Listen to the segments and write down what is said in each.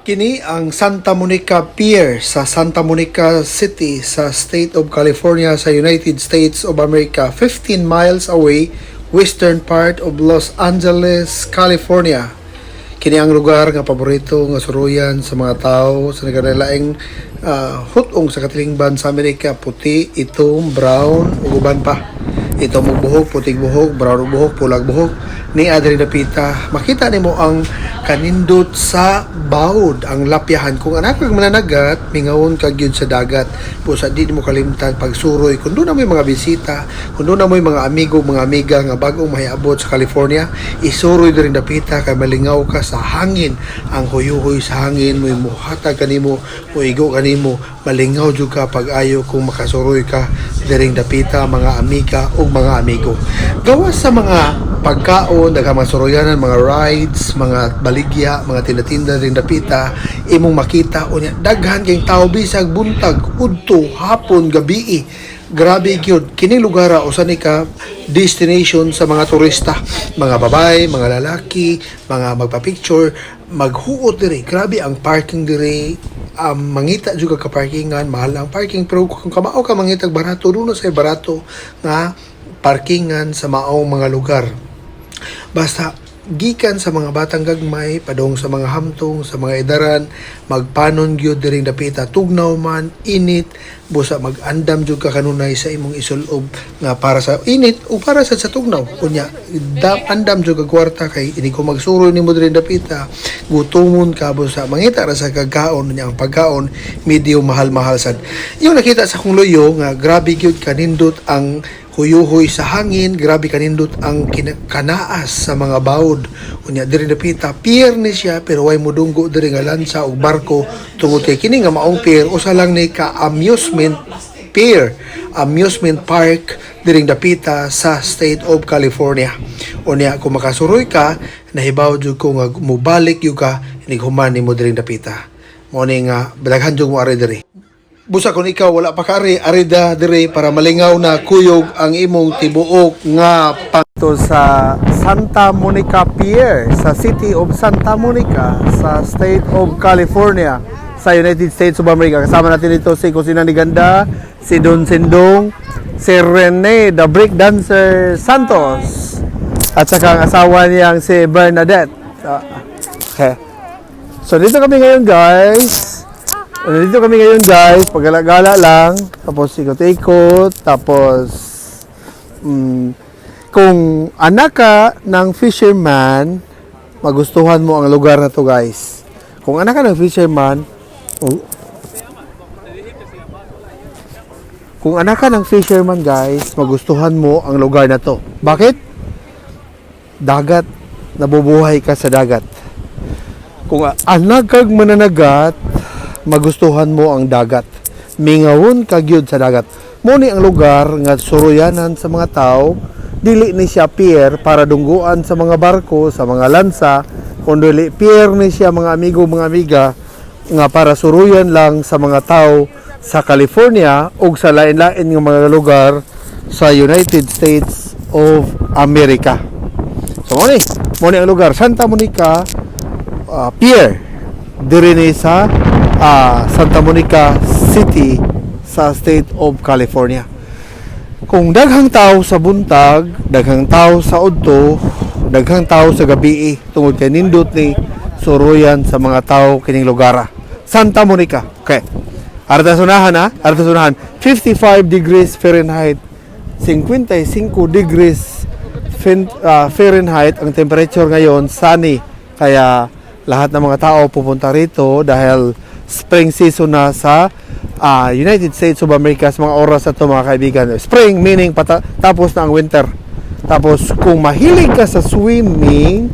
Kini ang Santa Monica Pier sa Santa Monica City sa State of California sa United States of America, 15 miles away, western part of Los Angeles, California. Kini ang lugar nga paborito nga suruyan sa mga tao sa nagkanilaing hutong sa katilingban sa Amerika, puti, itom, brown, ug uban pa. Ito mong buhok, puting buhok, brown buhok, pulag buhok, ni Adri Dapita. Makita nimo ang kanindot sa bawd, ang lapyahan. Kung anak kag mananagat, mingawon kag yun sa dagat. Pusa di mo kalimtan pagsuroy. Kung doon na mo mga bisita, kung doon na mo mga amigo, mga amiga nga bagong mahiabot sa California, isuroy din Dapita kay malingaw ka sa hangin. Ang huyuhoy sa hangin, mo muhatag kanimo, mo igo kanimo, malingaw jud ka pag-ayo kung makasuroy ka diring Dapita, mga amiga o mga amigo. Gawas sa mga pagkaon, daghang mga suroyanan, mga rides, mga baligya, mga tinda-tinda rin Dapita, imong makita unya daghan kayong tao bisag buntag, udto, hapon, gabi. Grabe gyud kini lugar usa ni ka destination sa mga turista, mga babae, mga lalaki, mga magpa-picture, maghuot diri. Grabe ang parking diri. Mangita juga ka parkingan, mahal ang parking, pero kung kamao ka mangitag barato, doon sa barato nga parkingan sa maong mga lugar. Basta gikan sa mga batang gagmay padong sa mga hamtong, sa mga edaran, magpanon gyud diring Dapita, tugnaw man, init, busa mag-andam jud ka kanunay sa imong isulob nga para sa init o para sa tugnaw. Kunya andam jud ka kwarta kay ini ko magsuroy nimo diring Dapita, gutumon ka busa mangita ra sa kagkaon nya. Ang pagkaon medyo mahal-mahal sad. Yung nakita sa kong loyo nga grabe gyud kanindot ang huyuhoy sa hangin, grabe kanindot ang kanaas sa mga bawod. Unya diri Dapita, pier ni siya pero way modunggo diri nga lansa o barko tungod kay kini nga maong pier usa lang ni ka amusement pier, amusement park diri Dapita sa State of California. Unya kung makasuroy ka, nahibaw jud ko nga mobalik yu ka inig human nimo diri Dapita. Mo ni nga daghan jud mo ari diri. Busa kung ikaw wala pa kari arida dire para malingaw na kuyog ang imong tibuok nga pagto sa Santa Monica Pier sa City of Santa Monica sa State of California sa United States of America. Kasama natin dito si Kusina ni Ganda, si Don Sindong, si Rene the Break Dancer Santos, at saka ang asawa niyang si Bernadette. Okay. So dito kami ngayon guys. Pagala-gala lang, tapos ikot-ikot, tapos kung anak ka ng fisherman, magustuhan mo ang lugar na to guys. Kung anak ka ng fisherman, guys, magustuhan mo ang lugar na to. Bakit? Dagat, nabubuhay ka sa dagat. Kung anak kag mananagat, magustuhan mo ang dagat. Mingawon ka gyud sa dagat. Muni ang lugar nga suroyanan sa mga tao. Dili ni siya pier para dungguan sa mga barko, sa mga lansa, kundi pier ni siya mga amigo, mga amiga nga para suruyan lang sa mga tao sa California o sa lain-lain nga mga lugar sa United States of America. So muni ang lugar Santa Monica Pier diri ni sa Santa Monica City sa State of California. Kung daghang tao sa buntag, daghang tao sa udto, daghang tao sa gabi, tungod kay nindot ni suruyan sa mga tao kining lugar. Santa Monica. Okay. Arta sunahan 55 degrees Fahrenheit, 55 degrees Fahrenheit ang temperature ngayon, sunny. Kaya lahat ng mga tao pupunta rito dahil spring season na sa United States of America sa mga oras na ito mga kaibigan. Spring meaning tapos na ang winter. Tapos kung mahilig ka sa swimming,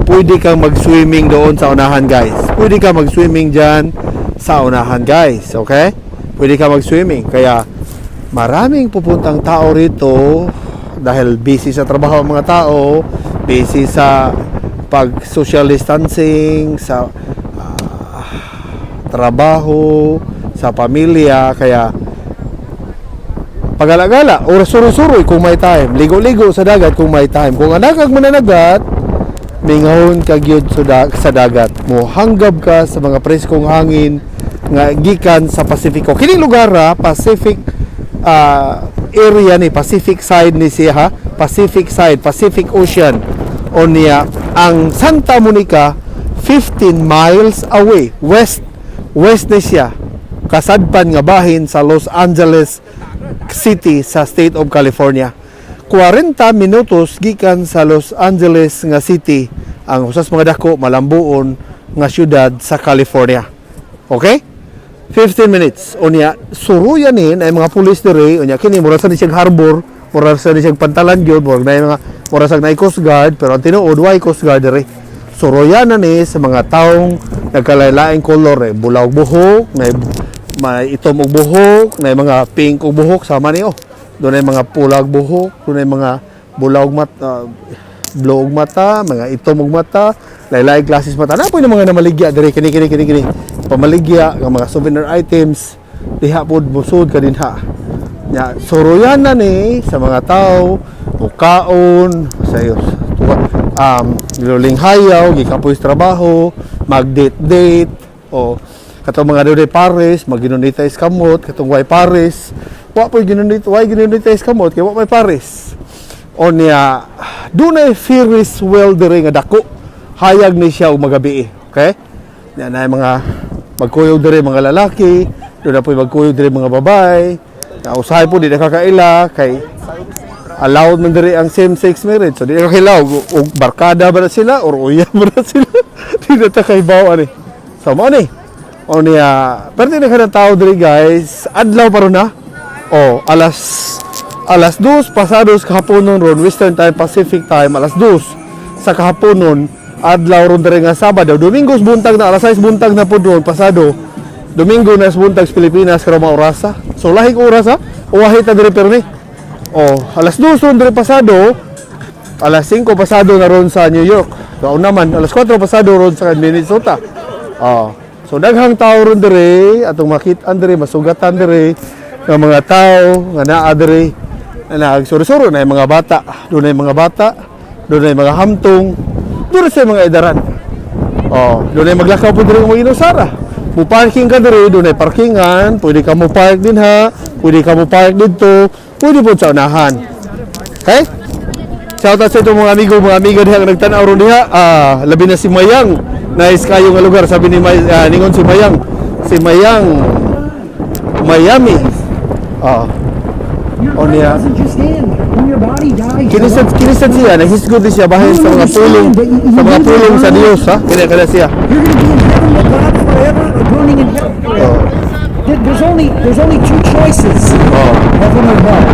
pwede kang mag-swimming doon sa unahan guys. Pwede ka mag-swimming dyan sa unahan guys. Okay? Pwede ka mag-swimming. Kaya maraming pupuntang tao rito dahil busy sa trabaho ang mga tao, busy sa pag social distancing, sa trabaho, sa pamilya. Kaya pagala-gala o surusuroy kung may time, ligo-ligo sa dagat kung may time. Kung anak kag mananagat, mingahon ka gyud sa dagat. Mo hanggab ka sa mga preskong hangin nga gikan sa Pasifiko. Kini lugar Pacific area ni Pacific side ni siya ha. Pacific side, Pacific Ocean. O niya ang Santa Monica 15 miles away west ni siya. Kasadpan nga bahin sa Los Angeles City sa State of California. 40 minutos gikan sa Los Angeles nga city ang usas mga dako malambuon nga syudad sa California. Okay? 15 minutes. Unya suruyan ni ay mga pulis diri, unya kini mura sa siyang harbor, mura sa siyang pantalan gyud, mura sa Coast Guard, pero ang tinuod way Coast Guard diri. Suruyan na ni sa mga taong nagkalailaing kolor, bulaw buhok, may itom og buhok, may mga pink og buhok sama niyo. Doon ay mga pulag buhok, doon ay mga bulaw mata, blue og mata, mga itom og mata, laylay glasses mata. Na po yung mga namaligya dire kini. Pamaligya ng mga souvenir items diha pod busod kadinha. Nya suruyan na ni sa mga tao, mukaon sa luling hayaw, gikapoy sa trabaho, mag-date o katong mga doon pares, mag-ginunita is kamot, katong way pares, wa po ginunita is kamot, kaya wa may pares. O niya, doon ay Ferris wheel diri nga dako, hayag ni siya magabi. Okay? Yan ay mga magkuyog diri mga lalaki, doon na po magkuyog diri mga babae, usahay po di na kakaila, kay allowed man diri ang same-sex marriage. So di na kakailaw, o barkada ba na sila, or uya ba na sila, di na takaibaw ani. So mo ni, o niya, pero di na ka tao diri guys, adlaw pa ron na, o alas 2 pasados kahaponon ron, Western Time, Pacific Time, alas 2 sa kahaponon, adlaw ron diri nga Sabado, Domingos buntag na, alas 6 buntag na po doon, pasado, Domingo na buntag sa Pilipinas, karama orasa. So lahing orasa, uwahit na diri pero ni. Alas 2 ron diri pasado, alas 5 pasado na ron sa New York. Gao naman, alas 4 pasado ron sa Minnesota. So daghang tao ron diri, atong makit-an diri, masugatan diri, ng mga tao, nga naa diri, na nagsuro-suro na mga bata, doon ay mga bata, doon ay mga hamtong, doon sa mga edaran. Doon ay maglakaw po diri mga inusara. Mu-parking ka diri, doon ay parkingan, pwede ka mo park din ha, pwede ka mo park dito, pwede po sa unahan. Okay? Shout out sa itong mga amigo, mga amiga diha nga nagtanaw ron diha, labi na si Mayang, nice kayo nga lugar, sabi ni ningon si Mayang, Miami. Niya. Kinisad siya, nahisgod siya bahin sa mga pulong sa Diyos, ha? Kaya siya. There's only two choices. Heaven or hell.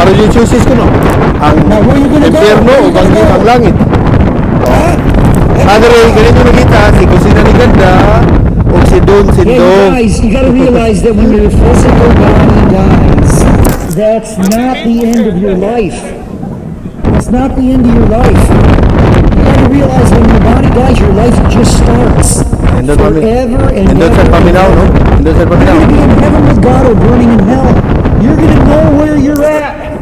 Ano yung choices ko, no? Ang impyerno o ang langit. Ganito nakita, si Kusina ni Ganda, o si Don Sindong. Guys, you gotta realize that when your physical body dies, that's not the end of your life. That's not the end of your life. You gotta realize when your body dies, your life just starts. Forever and ever. Sa paminaw, no? Sa paminaw. You're gonna be in heaven with God or burning in hell. You're gonna know where you're at.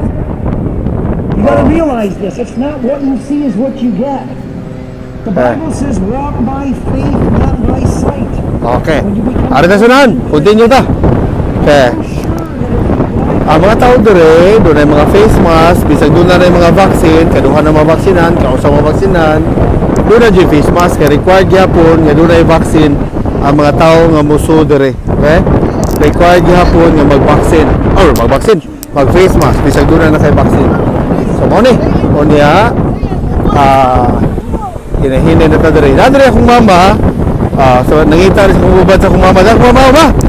You gotta realize this. It's not what you see is what you get. The Bible says walk by faith, not by sight. Okay. Ari na sunan. Continue ta. Okay. Ang mga tao dire, doon ay mga face mask, bisag doon na yung mga vaccine, kaduha na mabaksinan, kausa mabaksinan, doon na yung face mask, kaya required gyapon, nga doon na yung vaccine, ang mga tao nga muso dire. Okay? Required gyapon nga mag-vaccine, mag-face mask, bisag doon na kayo vaccine. So, mo ni, o niya, hinahinay na ta dire. Nadire akong mama, so nangita rin sa kong ubad sa akong mama,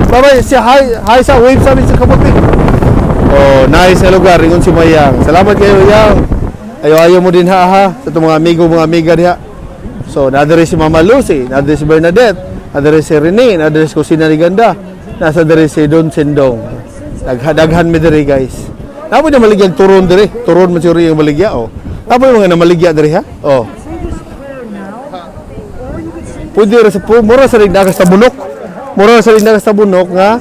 mama, siya, hi sa wave sa amin sa kaputi. Nice na lugar, ringon si Mayang. Salamat kayo, Yang. Ayaw mo din ha, sa itong mga amigo, mga amiga diha. So, nadire si Mama Lucy, nadire si Bernadette, nadire si Rene, nadire si Kusina ni Ganda, nasa dire si Don Sindong. Daghan mi dire, guys. Napo na maligyan turon dire, turon man siya yung maligya, Napo yung mga namaligya dire, ha? Pwede rin sa mura sa lignagas sa bunok. Mura sa lignagas sa bunok nga,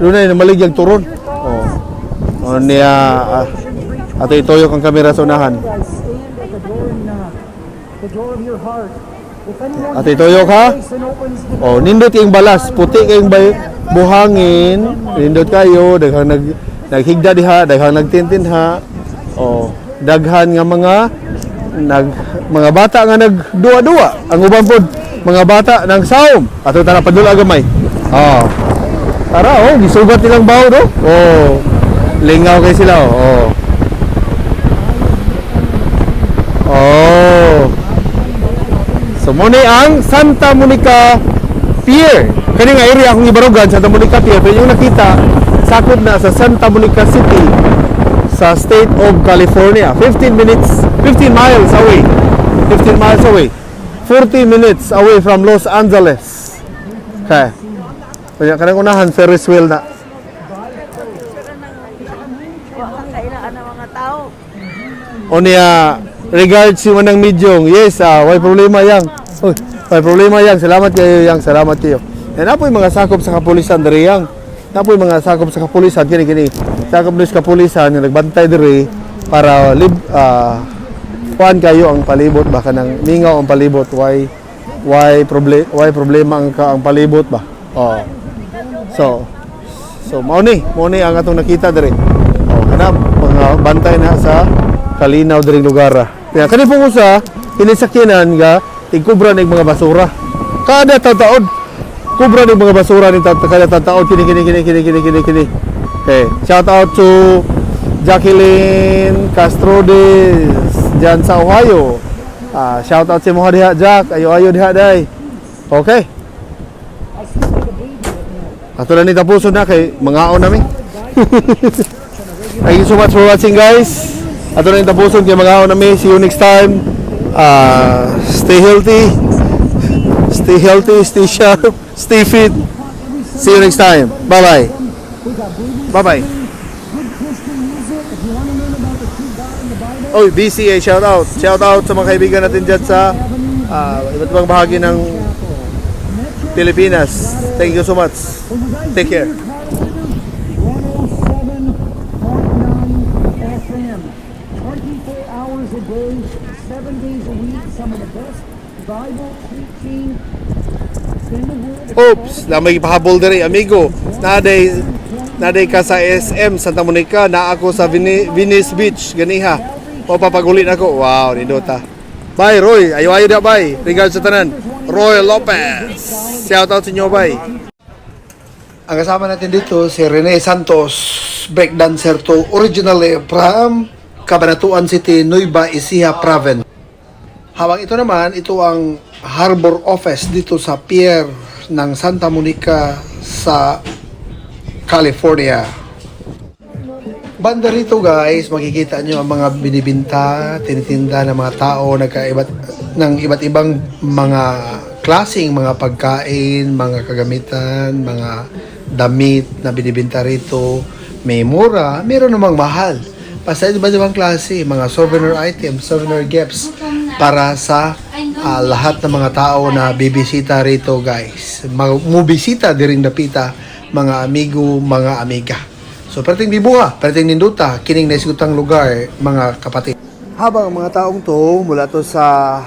doon na namaligyan turon. Niya ato itoyo kang kamera sa unahan. The door heart. If anyone Ate Toyok, ha? prays and opens the Oh, nindot kayong balas, puti kayong buhangin, nindot kayo, daghang naghigda diha, daghang nagtintinha. Oh, daghan nga mga bata nga nagduwa-duwa. Ang uban pod mga bata nang saom. Ato tara padula gamay. Oh. Tara, gisugat nilang bawo do. Oh. Lingaw kay sila, oh. Oh. So mo ni ang Santa Monica Pier. Kani nga area akong ibarugan, Santa Monica Pier, pero yung nakita sakop na sa Santa Monica City sa State of California. 15 miles away. 15 miles away. 40 minutes away from Los Angeles. Okay. Kaya kanang unahan Ferris wheel na. Kailangan ng mga tao. O niya regards si Manang Midyong. Yes, why problema yang. Uy, why problema yang. Salamat kayo yang. Salamat kayo. Yan na po yung mga sakop sa kapulisan diri yang. Na po yung mga sakop sa kapulisan kini. Sakop sa kapulisan nga nagbantay diri para kuan kayo ang palibot baka nang mingaw ang palibot. Why problema ang palibot ba? Oh. So mao ni ang atong nakita diri. Oh, kana mga bantay na sa kalinaw diri lugar. Kaya kani pong usa kinisakyanan nga tigkubra ning mga basura. Kada taon kubra ning mga basura ni kada taon kini. Okay, shout out to Jacqueline Castrodes dyan sa Ohio. Shout out si mo diha Jack, ayo diha day. Okay. Ato na ni tapuson na kay mangaon nami. Thank you so much for watching guys. Ato na ni tapuson kay mangaon nami. See you next time. Stay healthy, stay sharp, stay fit. See you next time. Bye bye. Oy, BCA, shout out sa mga kaibigan natin dyan sa iba't ibang bahagi ng Pilipinas. Thank you so much. Take care. 107.9 FM. 24 hours a day, 7 days a week, some of the best Bible preaching in the world. Oops, lamay pahabol diri amigo. Naday ka sa SM Santa Monica, na ako sa Venice Beach ganiha. O papagulin ako. Wow, nindota. Bye Roy, ayo da bye. Regards sa tanan. Roy Lopez. Shout out sa inyo bye. Ang kasama natin dito si Rene Santos, breakdancer to originally from Cabanatuan City, Nueva Ecija Province. Habang ito naman, ito ang harbor office dito sa pier ng Santa Monica sa California. Banda rito guys, makikita nyo ang mga binibinta, tinitinda ng mga tao ng iba't ibang mga klaseng mga pagkain, mga kagamitan, mga damit na binibinta rito. May mura, meron namang mahal. Basta iba't ibang klase, mga souvenir items, souvenir gifts para sa lahat ng mga tao na bibisita rito guys. Mubisita diring dapita, mga amigo, mga amiga. So, perting dibuha, perting ninduta, kining naisgutang lugar, mga kapatid. Habang ang mga taong to, mula to sa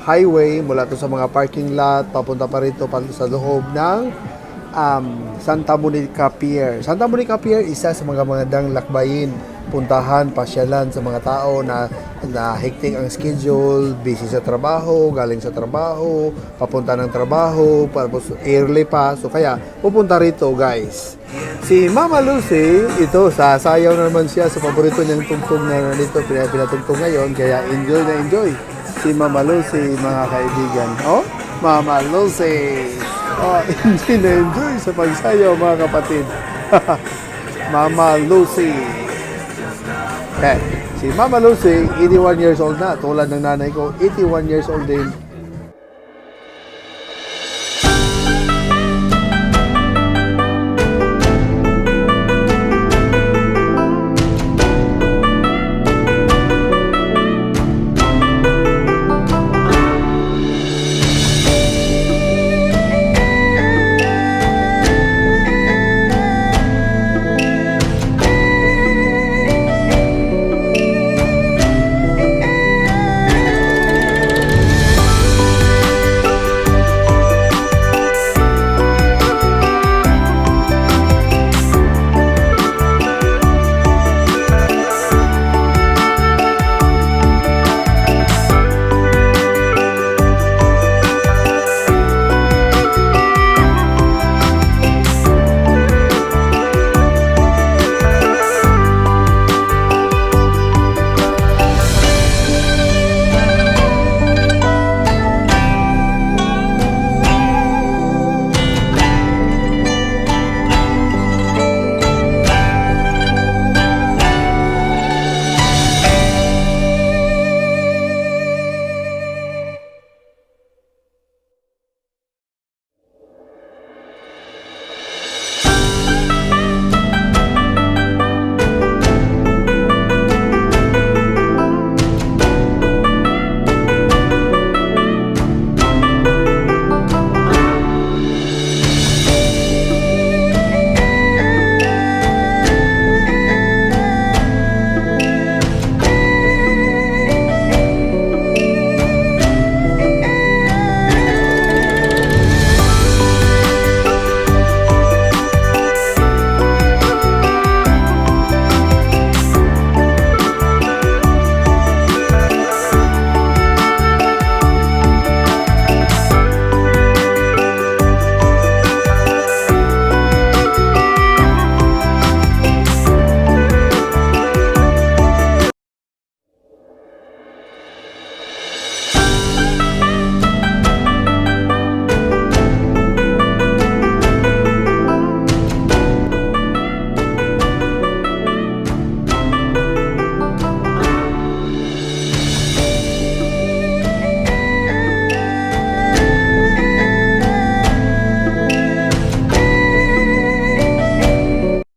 highway, mula to sa mga parking lot, papunta pa rito sa loob ng Santa Monica Pier. Santa Monica Pier, isa sa mga magandang lakbayin, puntahan, pasyalan sa mga tao na hektik ang schedule, busy sa trabaho, galing sa trabaho, papunta ng trabaho, tapos early pa. So kaya pupunta rito guys. Si Mama Lucy, ito sasayaw na naman siya sa paborito niyang tungtong na dito pinatugtong ngayon, kaya enjoy na enjoy si Mama Lucy mga kaibigan. Oh, Mama Lucy. Oh, enjoy na enjoy sa pagsayaw mga kapatid. Mama Lucy. Okay. Si Mama Lucy, 81 years old na. Tulad ng nanay ko, 81 years old din.